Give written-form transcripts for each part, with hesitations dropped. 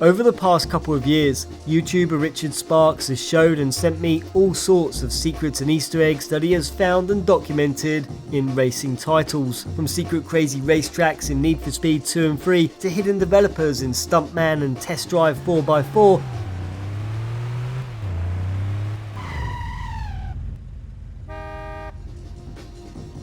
Over the past couple of years, YouTuber Richard Sparks has showed and sent me all sorts of secrets and Easter eggs that he has found and documented in racing titles, from secret crazy racetracks in Need for Speed 2 and 3 to hidden developers in Stuntman and Test Drive 4x4,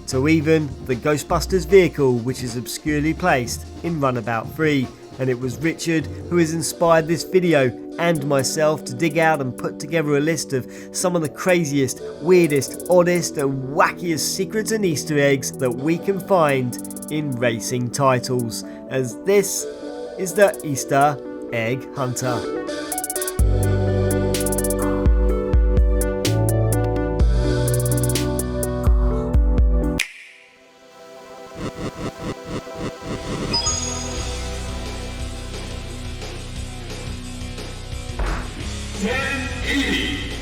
to even the Ghostbusters vehicle which is obscurely placed in Runabout 3. And it was Richard who has inspired this video and myself to dig out and put together a list of some of the craziest, weirdest, oddest and wackiest secrets and Easter eggs that we can find in racing titles, as this is the Easter Egg Hunter.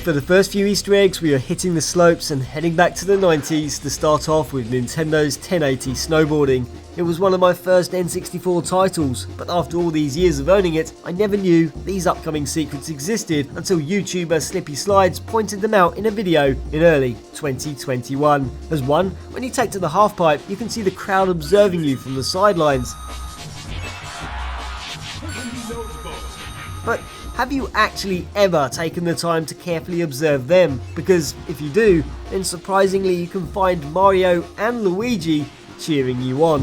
For the first few Easter eggs, we are hitting the slopes and heading back to the 90s to start off with Nintendo's 1080 Snowboarding. It was one of my first N64 titles, but after all these years of owning it, I never knew these upcoming secrets existed until YouTuber Slippy Slides pointed them out in a video in early 2021. As one, when you take to the halfpipe, you can see the crowd observing you from the sidelines. But have you actually ever taken the time to carefully observe them? Because if you do, then surprisingly you can find Mario and Luigi cheering you on.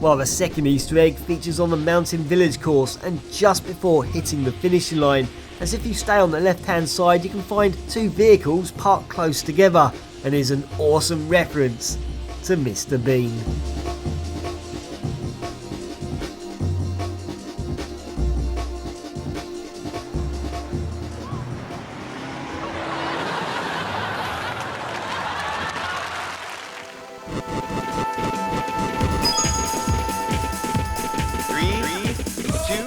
While the second Easter egg features on the Mountain Village course and just before hitting the finishing line, as if you stay on the left hand side you can find two vehicles parked close together, and is an awesome reference to Mr. Bean.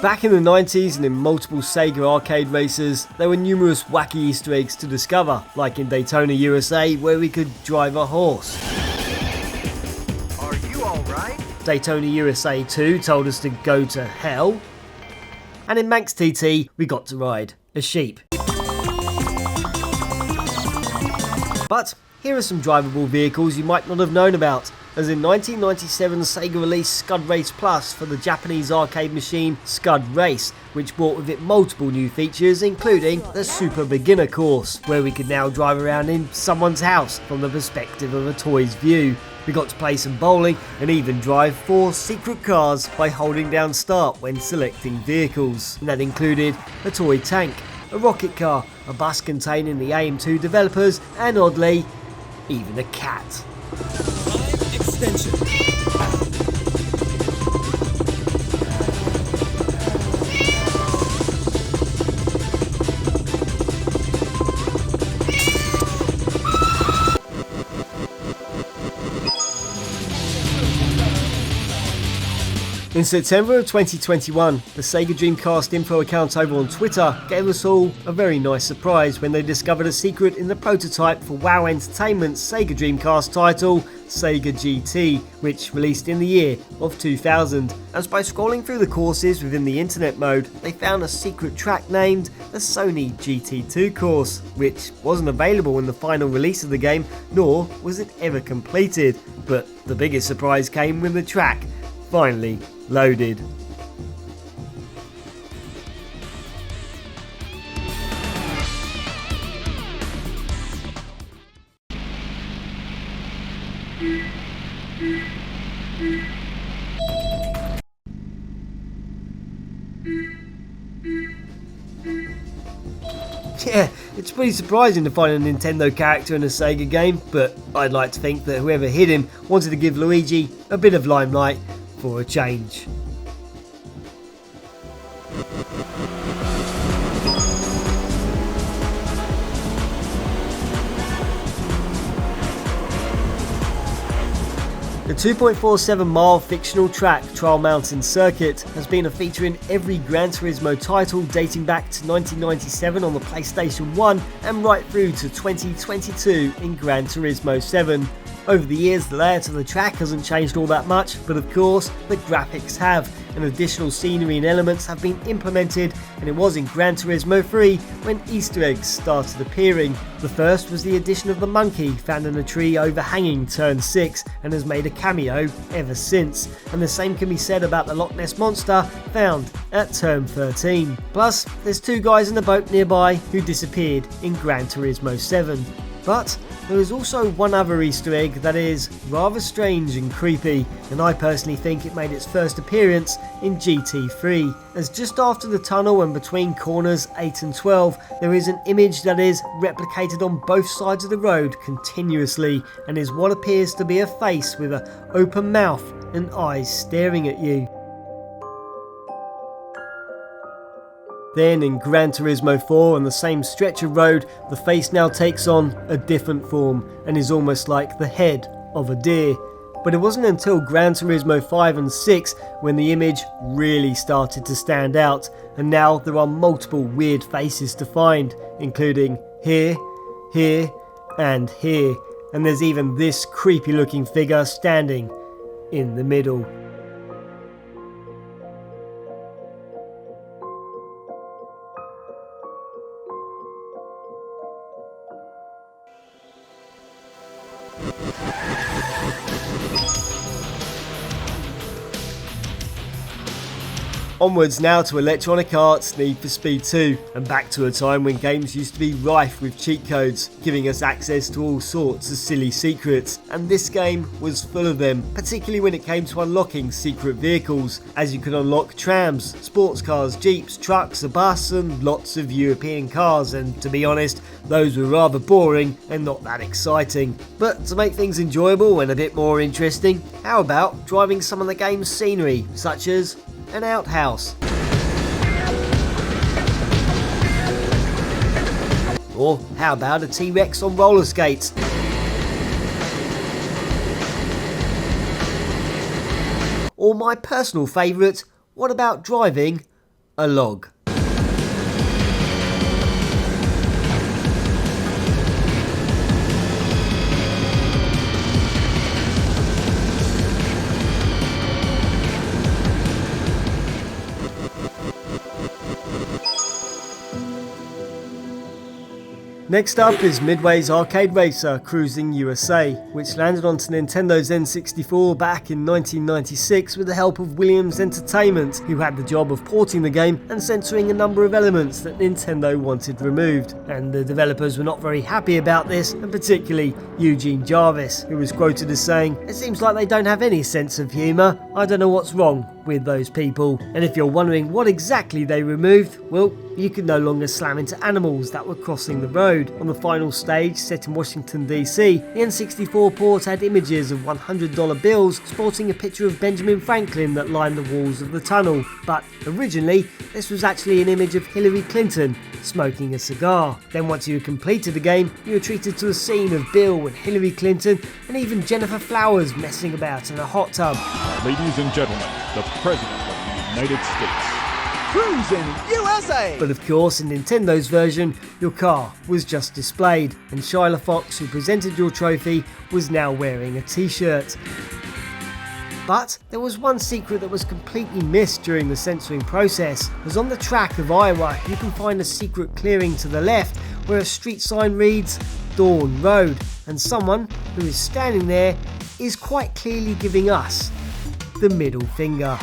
Back in the 90s and in multiple Sega arcade races, there were numerous wacky Easter eggs to discover, like in Daytona USA where we could drive a horse. Are you alright? Daytona USA 2 told us to go to hell. And in Manx TT we got to ride a sheep. But here are some drivable vehicles you might not have known about, as in 1997 Sega released Scud Race Plus for the Japanese arcade machine Scud Race, which brought with it multiple new features including the Super Beginner course, where we could now drive around in someone's house from the perspective of a toy's view. We got to play some bowling and even drive 4 secret cars by holding down start when selecting vehicles. And that included a toy tank, a rocket car, a bus containing the AM2 developers, and oddly, even a cat. Extension. In September of 2021, the Sega Dreamcast info account over on Twitter gave us all a very nice surprise when they discovered a secret in the prototype for WoW Entertainment's Sega Dreamcast title, Sega GT, which released in the year of 2000. As by scrolling through the courses within the internet mode, they found a secret track named the Sony GT2 course, which wasn't available in the final release of the game, nor was it ever completed. But the biggest surprise came when the track finally loaded. Yeah, it's pretty surprising to find a Nintendo character in a Sega game, but I'd like to think that whoever hid him wanted to give Luigi a bit of limelight for a change. The 2.47 mile fictional track Trial Mountain Circuit has been a feature in every Gran Turismo title dating back to 1997 on the PlayStation 1 and right through to 2022 in Gran Turismo 7. Over the years, the layout of the track hasn't changed all that much, but of course, the graphics have, and additional scenery and elements have been implemented, and it was in Gran Turismo 3 when Easter eggs started appearing. The first was the addition of the monkey found in a tree overhanging Turn 6 and has made a cameo ever since, and the same can be said about the Loch Ness Monster found at Turn 13. Plus, there's two guys in the boat nearby who disappeared in Gran Turismo 7. But there is also one other Easter egg that is rather strange and creepy, and I personally think it made its first appearance in GT3, as just after the tunnel and between corners 8 and 12 there is an image that is replicated on both sides of the road continuously, and is what appears to be a face with an open mouth and eyes staring at you. Then in Gran Turismo 4 on the same stretch of road, the face now takes on a different form and is almost like the head of a deer. But it wasn't until Gran Turismo 5 and 6 when the image really started to stand out, and now there are multiple weird faces to find, including here, here and here, and there's even this creepy looking figure standing in the middle. Onwards now to Electronic Arts' Need for Speed 2, and back to a time when games used to be rife with cheat codes, giving us access to all sorts of silly secrets, and this game was full of them, particularly when it came to unlocking secret vehicles, as you could unlock trams, sports cars, jeeps, trucks, a bus and lots of European cars, and to be honest, those were rather boring and not that exciting. But to make things enjoyable and a bit more interesting, how about driving some of the game's scenery, such as an outhouse, or how about a T-Rex on roller skates, or my personal favourite, what about driving a log? Next up is Midway's arcade racer Cruis'n USA, which landed onto Nintendo's N64 back in 1996 with the help of Williams Entertainment, who had the job of porting the game and censoring a number of elements that Nintendo wanted removed. And the developers were not very happy about this, and particularly Eugene Jarvis, who was quoted as saying, "It seems like they don't have any sense of humour. I don't know what's wrong with those people." And if you're wondering what exactly they removed, well, you could no longer slam into animals that were crossing the road. On the final stage, set in Washington DC, the N64 port had images of $100 bills sporting a picture of Benjamin Franklin that lined the walls of the tunnel. But originally, this was actually an image of Hillary Clinton smoking a cigar. Then once you had completed the game, you were treated to a scene of Bill and Hillary Clinton and even Jennifer Flowers messing about in a hot tub. Ladies and gentlemen, the President of the United States. Cruis'n USA! But of course, in Nintendo's version, your car was just displayed, and Shyla Fox, who presented your trophy, was now wearing a t-shirt. But there was one secret that was completely missed during the censoring process, as on the track of Iowa you can find a secret clearing to the left where a street sign reads Dawn Road, and someone who is standing there is quite clearly giving us the middle finger.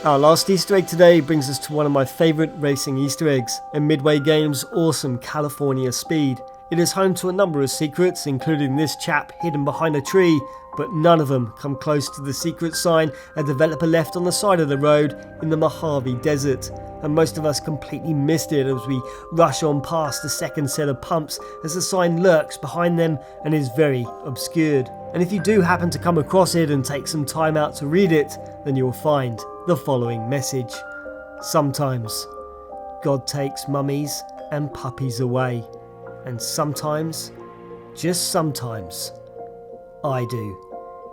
Our last Easter egg today brings us to one of my favourite racing Easter eggs, and Midway Games' awesome California Speed. It is home to a number of secrets, including this chap hidden behind a tree, but none of them come close to the secret sign a developer left on the side of the road in the Mojave Desert. And most of us completely missed it as we rush on past the second set of pumps as the sign lurks behind them and is very obscured. And if you do happen to come across it and take some time out to read it, then you'll find the following message. Sometimes God takes mummies and puppies away, and sometimes, just sometimes, I do.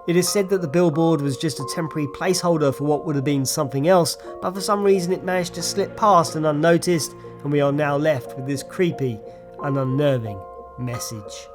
It is said that the billboard was just a temporary placeholder for what would have been something else, but for some reason it managed to slip past and unnoticed, and we are now left with this creepy and unnerving message.